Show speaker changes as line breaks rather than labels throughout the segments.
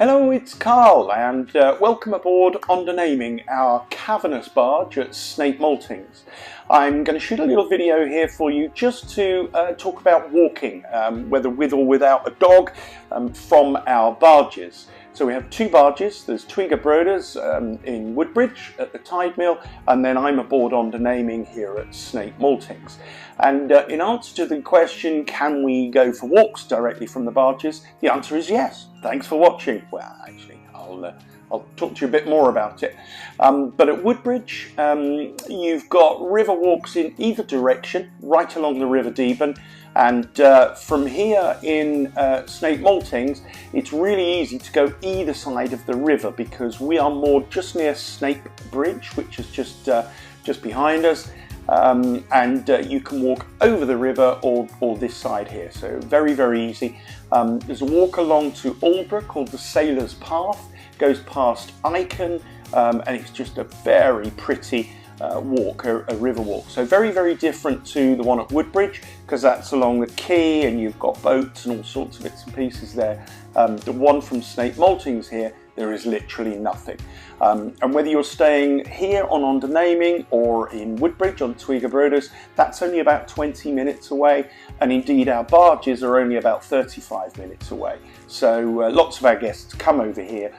Hello, it's Carl and welcome aboard on the naming our cavernous barge at Snape Maltings. I'm going to shoot a little video here for you just to talk about walking, whether with or without a dog, from our barges. So we have two barges. There's two-acre Brothers in Woodbridge at the Tide Mill, and then I'm aboard on the naming here at Snape Maltings. And in answer to the question, can we go for walks directly from the barges? The answer is yes. Thanks for watching. Well, actually, I'll talk to you a bit more about it. But at Woodbridge, you've got river walks in either direction, right along the River Deben. And from here in Snape Maltings, it's really easy to go either side of the river because we are moored just near Snape Bridge, which is just behind us. And you can walk over the river or this side here, so very, very easy. There's a walk along to Aldborough called the Sailor's Path, goes past Icon, and it's just a very pretty walk, a river walk. So very, very different to the one at Woodbridge because that's along the quay and you've got boats and all sorts of bits and pieces there. The one from Snape Maltings here, there is literally nothing. And whether you're staying here on the naming or in Woodbridge on two-acre Brothers, that's only about 20 minutes away. And indeed our barges are only about 35 minutes away. So lots of our guests come over here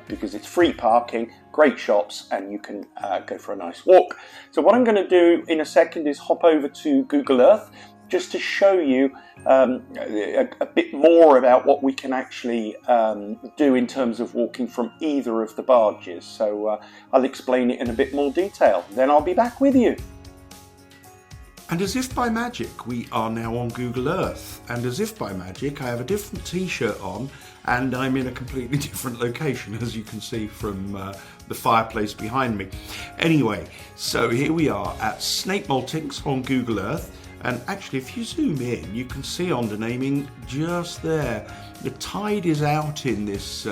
because it's free parking, great shops, and you can go for a nice walk. So what I'm going to do in a second is hop over to Google Earth just to show you a bit more about what we can actually do in terms of walking from either of the barges. So I'll explain it in a bit more detail. Then I'll be back with you.
And as if by magic, we are now on Google Earth. And as if by magic, I have a different t-shirt on and I'm in a completely different location, as you can see from the fireplace behind me. Anyway, so here we are at Snape Maltings on Google Earth. And actually, if you zoom in, you can see on the naming just there. The tide is out in this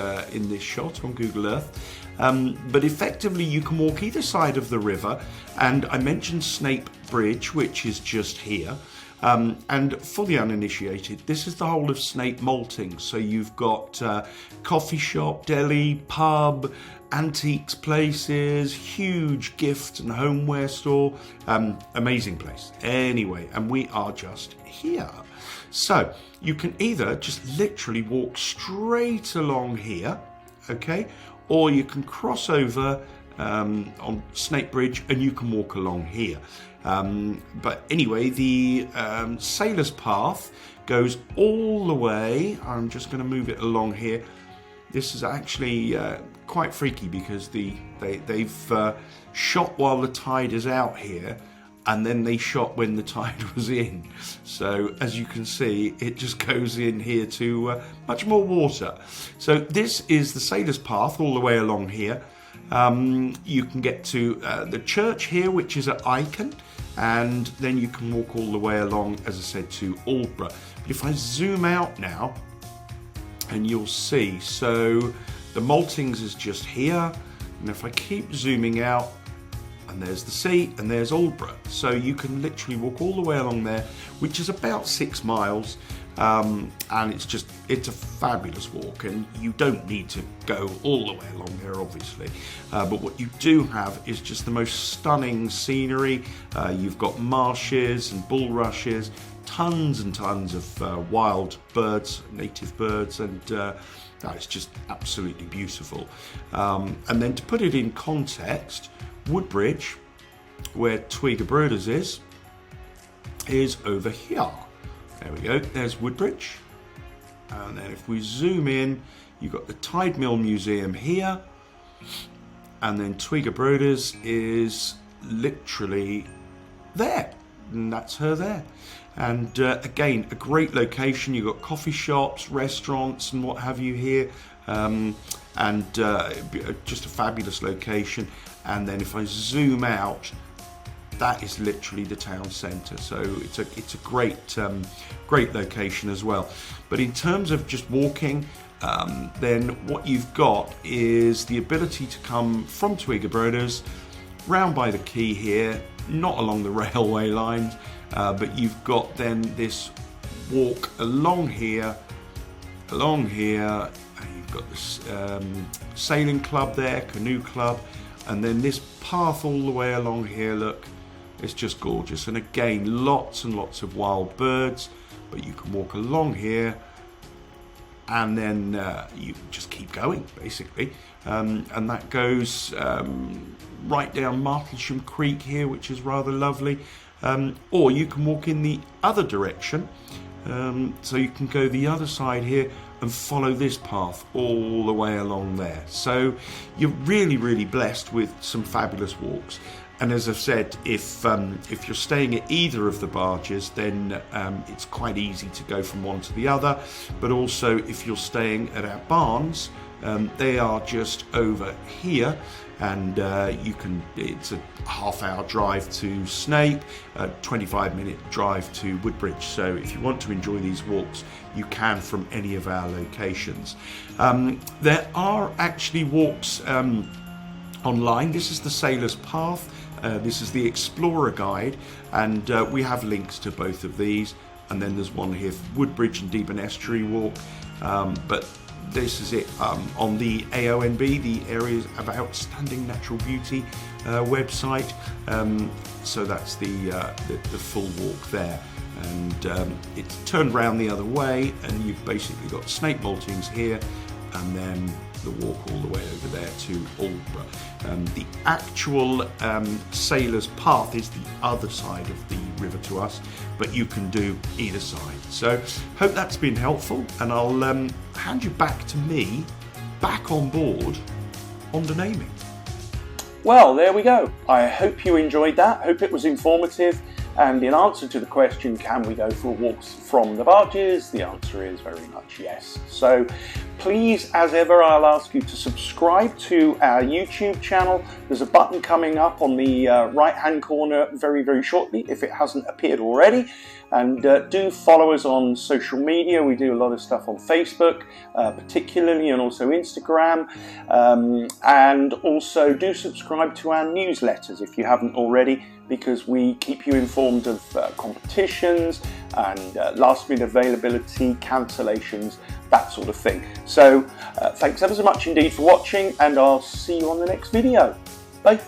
shot on Google Earth. But effectively, you can walk either side of the river. And I mentioned Snape Bridge, which is just here. And for the uninitiated, this is the whole of Snape Maltings. So you've got coffee shop, deli, pub, antiques places, huge gift and homeware store, amazing place. Anyway, and we are just here. So you can either just literally walk straight along here, okay, or you can cross over on Snape Bridge and you can walk along here. But anyway, the Sailor's Path goes all the way. I'm just going to move it along here. This is actually quite freaky because they've shot while the tide is out here, and then they shot when the tide was in. So as you can see, it just goes in here to much more water. So this is the Sailor's Path all the way along here. You can get to the church here, which is at Icon, and then you can walk all the way along, as I said, to Aldborough. But if I zoom out now, and you'll see, so the Maltings is just here, and if I keep zooming out, and there's the sea, and there's Aldborough. So you can literally walk all the way along there, which is about 6 miles, and it's a fabulous walk, and you don't need to go all the way along there, obviously. But what you do have is just the most stunning scenery. You've got marshes and bulrushes, tons and tons of wild birds, native birds, and it's just absolutely beautiful. And then to put it in context, Woodbridge, where two-acre Brothers is over here. There we go, there's Woodbridge. And then if we zoom in, you've got the Tide Mill Museum here. And then two-acre Brothers is literally there. And that's her there. And again, a great location. You've got coffee shops, restaurants, and what have you here. Just a fabulous location. And then if I zoom out, that is literally the town centre. So it's a great location as well. But in terms of just walking, then what you've got is the ability to come from two-acre Brothers round by the quay here, not along the railway lines, but you've got then this walk along here, and you've got this sailing club there, canoe club, and then this path all the way along here, look, it's just gorgeous. And again, lots and lots of wild birds, but you can walk along here and then you just keep going, basically. And that goes right down Martlesham Creek here, which is rather lovely. Or you can walk in the other direction. So you can go the other side here and follow this path all the way along there. So you're really, really blessed with some fabulous walks. And as I've said, if you're staying at either of the barges, then it's quite easy to go from one to the other. But also, if you're staying at our barns, they are just over here, and it's a half-hour drive to Snape, a 25-minute drive to Woodbridge. So if you want to enjoy these walks, you can from any of our locations. There are actually walks online. This is the Sailor's Path. This is the Explorer Guide, and we have links to both of these. And then there's one here for Woodbridge and Deepen Estuary Walk. But this is it on the AONB, the Areas of Outstanding Natural Beauty website. So that's the full walk there. And it's turned round the other way, and you've basically got Snape Maltings here, and then the walk all the way over there to Aldborough. The actual Sailor's Path is the other side of the river to us, but you can do either side. So hope that's been helpful, and I'll hand you back to me, back on board on the naming.
Well, there we go. I hope you enjoyed that. Hope it was informative. And in answer to the question, can we go for walks from the barges? The answer is very much yes. So please, as ever, I'll ask you to subscribe to our YouTube channel. There's a button coming up on the right-hand corner very, very shortly, if it hasn't appeared already. And do follow us on social media. We do a lot of stuff on Facebook, particularly, and also Instagram. And also do subscribe to our newsletters if you haven't already, because we keep you informed of competitions and last-minute availability, cancellations, that sort of thing. So thanks ever so much indeed for watching, and I'll see you on the next video. Bye.